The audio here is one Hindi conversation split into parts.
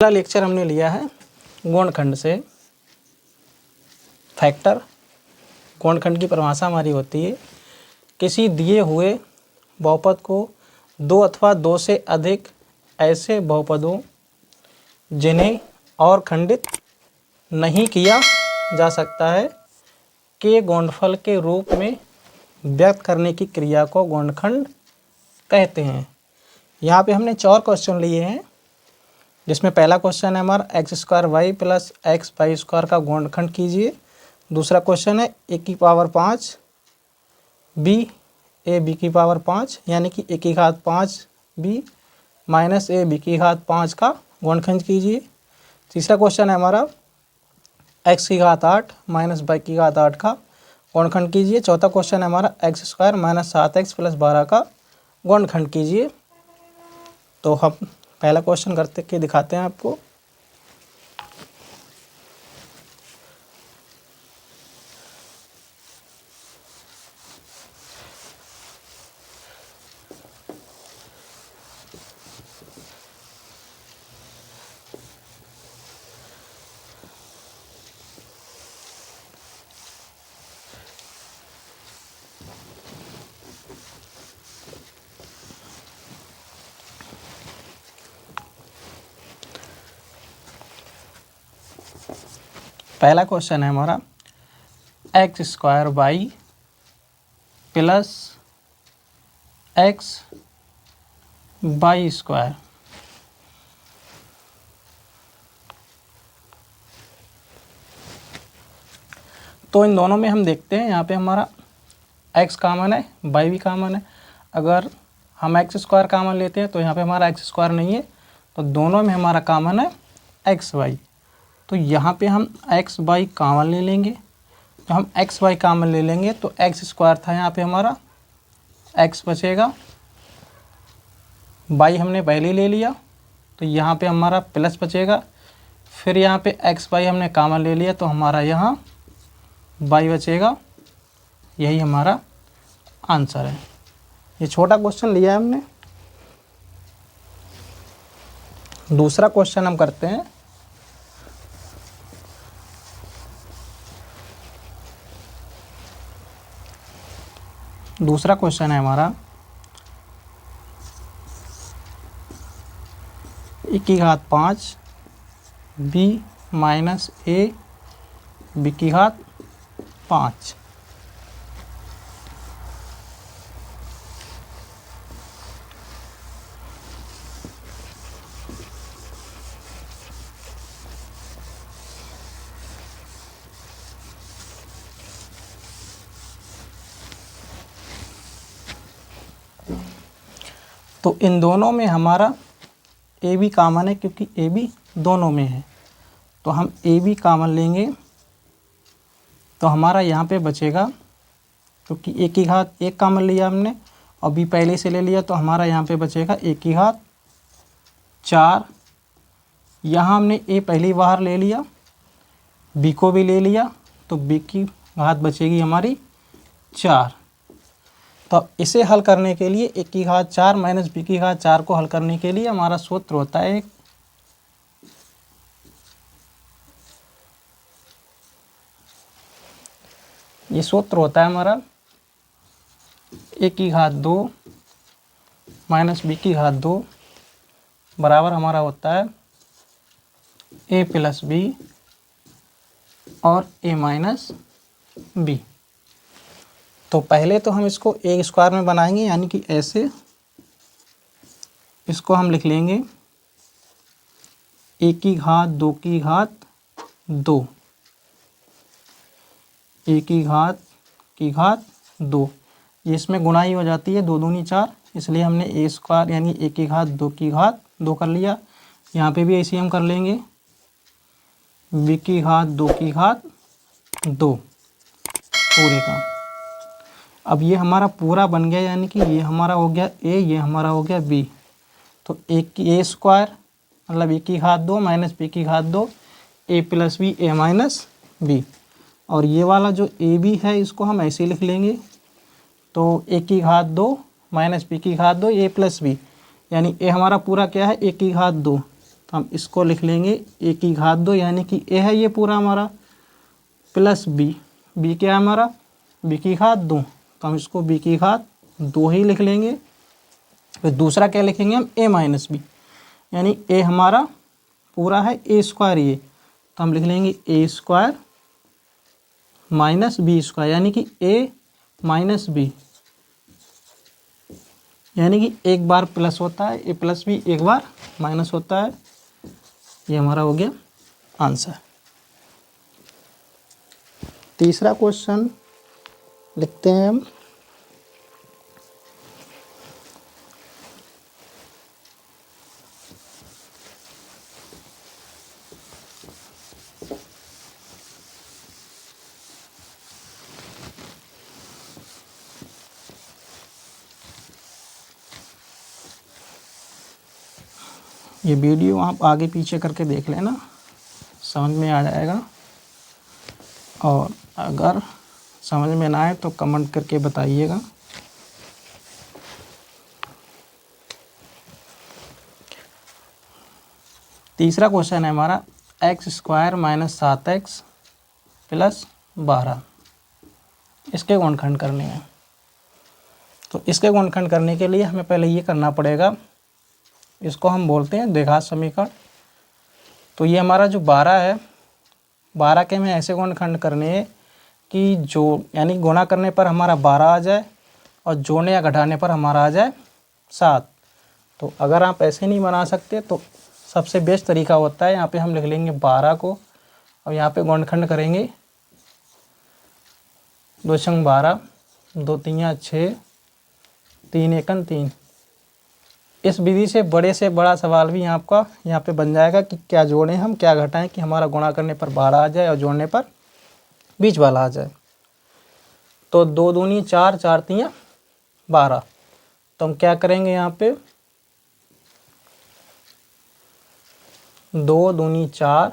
पहला लेक्चर हमने लिया है गुणनखंड से फैक्टर। गुणनखंड की परिभाषा हमारी होती है किसी दिए हुए बहुपद को दो अथवा दो से अधिक ऐसे बहुपदों जिन्हें और खंडित नहीं किया जा सकता है के गुणनफल के रूप में व्यक्त करने की क्रिया को गुणनखंड कहते हैं। यहाँ पे हमने 4 क्वेश्चन लिए हैं, जिसमें पहला क्वेश्चन है हमारा x square y plus x y square का गुणनखंड कीजिए। दूसरा क्वेश्चन है ए की पावर 5 बी ए बी की पावर 5 यानी कि ए की घात 5 बी माइनस ए बी की घात 5 का गुणनखंड कीजिए। तीसरा क्वेश्चन है हमारा एक्स की घात 8 माइनस वाई की घात 8 का गुणनखंड कीजिए। चौथा क्वेश्चन है हमारा x square minus 7x plus 12 का गुणनखंड कीजिए। तो हम पहला क्वेश्चन करते के दिखाते हैं आपको। पहला क्वेश्चन है हमारा x square y plus x y square तो इन दोनों में हम देखते हैं, यहाँ पे हमारा x कॉमन है, y भी कॉमन है। अगर हम एक्स स्क्वायर कॉमन लेते हैं तो यहाँ पे हमारा एक्स स्क्वायर नहीं है, तो दोनों में हमारा कॉमन है एक्स वाई। तो यहाँ पे हम एक्स वाई कॉमन ले लेंगे। तो हम एक्स वाई कॉमन ले लेंगे तो एक्स स्क्वायर था, यहाँ पे हमारा एक्स बचेगा, वाई हमने पहले ले लिया तो यहाँ पे हमारा प्लस बचेगा। फिर यहाँ पे एक्स वाई हमने कॉमन ले लिया तो हमारा यहाँ वाई बचेगा। यही हमारा आंसर है। ये छोटा क्वेश्चन लिया है हमने। दूसरा क्वेश्चन हम करते हैं। दूसरा क्वेश्चन है हमारा ए की घात 5 बी माइनस ए बी की घात 5। तो इन दोनों में हमारा ए बी कॉमन है, क्योंकि ए बी दोनों में है। तो हम ए बी कॉमन लेंगे तो हमारा यहाँ पे बचेगा, क्योंकि ए की घात 1 कॉमन लिया हमने और बी पहले से ले लिया, तो हमारा यहाँ पे बचेगा ए की घात 4। यहाँ हमने ए पहली बाहर ले लिया, बी को भी ले लिया, तो बी की घात बचेगी हमारी 4। तो अब इसे हल करने के लिए ए की घात 4 माइनस बी की घात 4 को हल करने के लिए हमारा सूत्र होता है ये सूत्र होता है हमारा ए की घात 2 माइनस बी की घात 2 बराबर हमारा होता है ए प्लस बी और ए माइनस बी। तो पहले तो हम इसको ए स्क्वायर में बनाएंगे, यानी कि ऐसे इसको हम लिख लेंगे ए की घात 2 की घात 2 ए की घात 2। ये इसमें गुणाई हो जाती है, 2 दूनी 4, इसलिए हमने ए स्क्वायर यानी ए की घात 2 की घात 2 कर लिया। यहाँ पे भी ऐसे हम कर लेंगे बी की घात 2 की घात 2 पूरे का। अब ये हमारा पूरा बन गया, यानी कि ये हमारा हो गया ए, ये हमारा हो गया बी। तो ए स्क्वायर मतलब ए की घात 2 माइनस बी की घात 2 ए प्लस बी ए माइनस बी। और ये वाला जो ए बी है इसको हम ऐसे लिख लेंगे, तो ए की घात 2 माइनस बी की घात 2 ए प्लस बी, यानी ए हमारा पूरा क्या है ए की घात 2, तो हम इसको लिख लेंगे ए की घात 2, यानी कि ए है ये पूरा हमारा, प्लस बी, बी क्या है हमारा, बी की घात 2, तो हम इसको बी की घात 2 ही लिख लेंगे। फिर दूसरा क्या लिखेंगे हम, ए माइनस बी, यानी ए हमारा पूरा है ए स्क्वायर ये, तो हम लिख लेंगे ए स्क्वायर माइनस बी स्क्वायर, यानी कि ए माइनस बी, यानी कि एक बार प्लस होता है ए प्लस बी, एक बार माइनस होता है। ये हमारा हो गया आंसर। तीसरा क्वेश्चन लिखते हैं हम। ये वीडियो आप आगे पीछे करके देख लेना, समझ में आ जाएगा, और अगर समझ में ना आए तो कमेंट करके बताइएगा। तीसरा क्वेश्चन है हमारा x square minus 7x plus 12, इसके गुणनखंड करने हैं। तो इसके गुणनखंड करने के लिए हमें पहले ये करना पड़ेगा, इसको हम बोलते हैं द्विघात समीकरण। तो ये हमारा जो 12 है, 12 के हमें ऐसे गुणनखंड करने हैं कि जो यानी गुणा करने पर हमारा 12 आ जाए और जोड़ने या घटाने पर हमारा आ जाए 7। तो अगर आप ऐसे नहीं बना सकते तो सबसे बेस्ट तरीका होता है, यहाँ पे हम लिख लेंगे 12 को और यहाँ पे गुणनखंड करेंगे 2 छंग 12, 2 तियाँ 6, 3 एकन 3। इस विधि से बड़ा सवाल भी आपका यहाँ पे बन जाएगा कि क्या जोड़ें हम क्या घटाएं कि हमारा गुणा करने पर 12 आ जाए और जोड़ने पर बीच वाला आ जाए। तो 2 दूनी 4, 4 तियाँ 12। तो हम क्या करेंगे यहाँ पे 2 दूनी 4,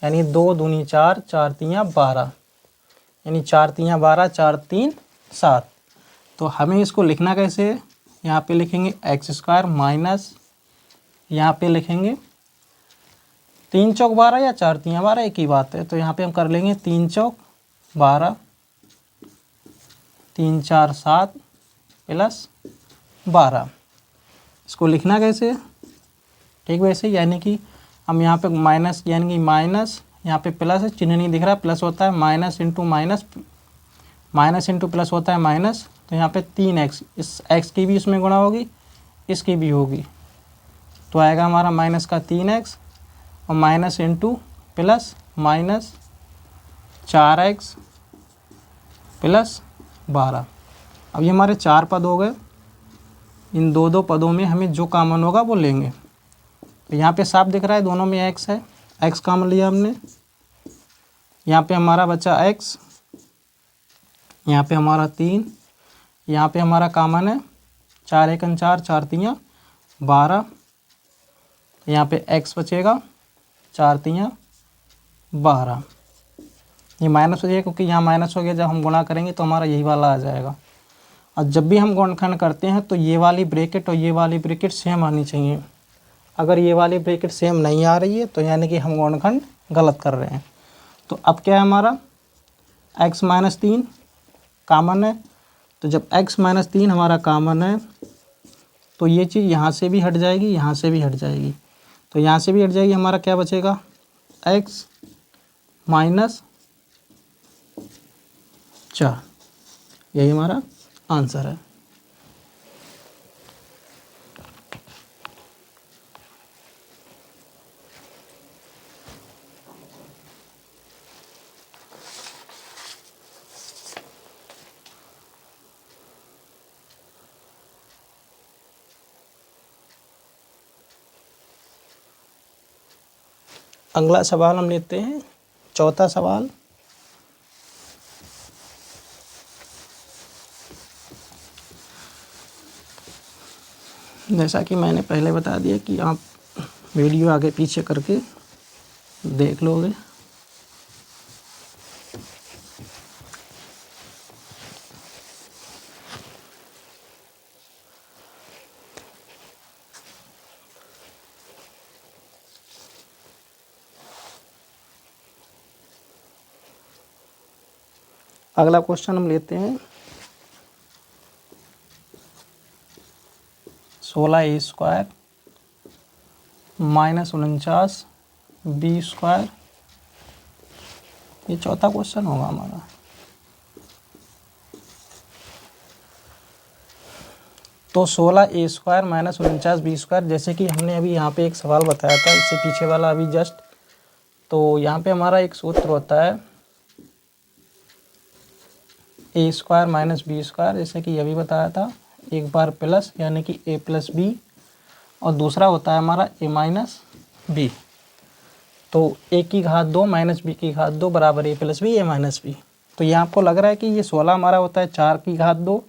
यानी 2 दूनी 4, 4 तियाँ 12, यानी 4 तियाँ 12, 4 3 7। तो हमें इसको लिखना कैसे है, यहाँ पे लिखेंगे एक्स स्क्वायर माइनस, यहाँ पे लिखेंगे 3 चौक 12 या 4 तियाँ 12 एक ही बात है। तो यहाँ पे हम कर लेंगे 3 चौक 12, 3 4 7 प्लस 12। इसको लिखना कैसे, ठीक वैसे, यानी कि हम यहाँ पे माइनस, यानी कि माइनस, यहाँ पे प्लस है, चिन्ह नहीं दिख रहा, प्लस होता है minus into minus, minus into plus होता है माइनस। तो यहाँ पे 3x, इस x की भी इसमें गुणा होगी, इसकी भी होगी, तो आएगा हमारा माइनस का 3x और minus into plus minus 4x plus 12। अब ये हमारे 4 पद हो गए, इन दो पदों में हमें जो कॉमन होगा वो लेंगे। तो यहाँ पे साफ दिख रहा है दोनों में x है, x कॉमन लिया हमने, यहाँ पे हमारा बचा x, यहाँ पे हमारा 3, यहाँ पे हमारा कॉमन है 4 एकन 4, 4 तियाँ 12, यहाँ पे x बचेगा 4 तियाँ 12। ये माइनस हो जाएगा क्योंकि यहाँ माइनस हो गया, जब हम गुणा करेंगे तो हमारा यही वाला आ जाएगा। और जब भी हम गुणनखंड करते हैं तो ये वाली ब्रैकेट और ये वाली ब्रैकेट सेम आनी चाहिए। अगर ये वाली ब्रैकेट सेम नहीं आ रही है तो यानी कि हम गुणनखंड गलत कर रहे हैं। तो अब क्या है हमारा x माइनस 3 कॉमन है, तो जब x माइनस 3 हमारा कॉमन है तो ये चीज़ यहाँ से भी हट जाएगी, यहाँ से भी हट जाएगी, तो यहाँ से भी हट जाएगी, हमारा क्या बचेगा x माइनस 4। यही हमारा आंसर है। अगला सवाल हम लेते हैं, चौथा सवाल। जैसा कि मैंने पहले बता दिया कि आप वीडियो आगे पीछे करके देख लोगे। अगला क्वेश्चन हम लेते हैं 16a² माइनस 49b²। ये चौथा क्वेश्चन होगा हमारा। तो 16a² माइनस 49b², जैसे कि हमने अभी यहाँ पे एक सवाल बताया था, इससे पीछे वाला अभी जस्ट। तो यहाँ पे हमारा एक सूत्र होता है a² माइनस b², जैसे कि अभी बताया था, एक बार प्लस यानी कि a प्लस बी, और दूसरा होता है हमारा a माइनस बी। तो a की घात 2 माइनस b की घात 2 बराबर a plus b, a minus b. तो ये आपको लग रहा है कि ये 16 हमारा होता है 4 की घात 2,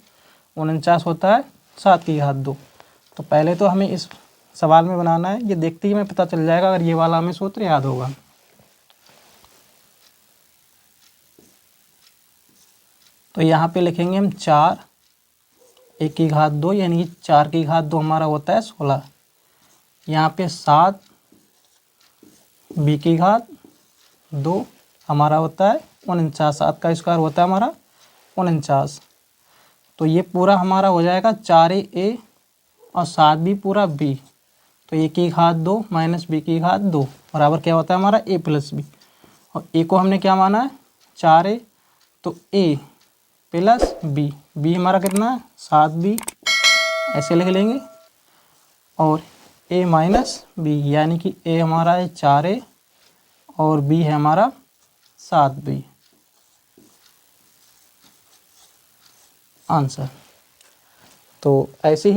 49 होता है 7 की घात 2। तो पहले तो हमें इस सवाल में बनाना है, ये देखते ही हमें पता चल जाएगा अगर ये वाला हमें सूत्र याद होगा। तो यहाँ पे लिखेंगे हम 4 a की घात 2 यानी कि 4 की घात 2 हमारा होता है 16। यहाँ पे 7 b की घात 2 हमारा होता है 49, 7 का स्क्वायर होता है हमारा 49। तो ये पूरा हमारा हो जाएगा 4a और 7b पूरा b। तो a की घात 2 माइनस b की घात 2 बराबर क्या होता है हमारा a प्लस बी। और a को हमने क्या माना है 4a, तो a प्लस b, b हमारा कितना है 7b, ऐसे लिख लेंगे। और a माइनस b यानी कि a हमारा है 4a और b है हमारा 7b। आंसर। तो ऐसे ही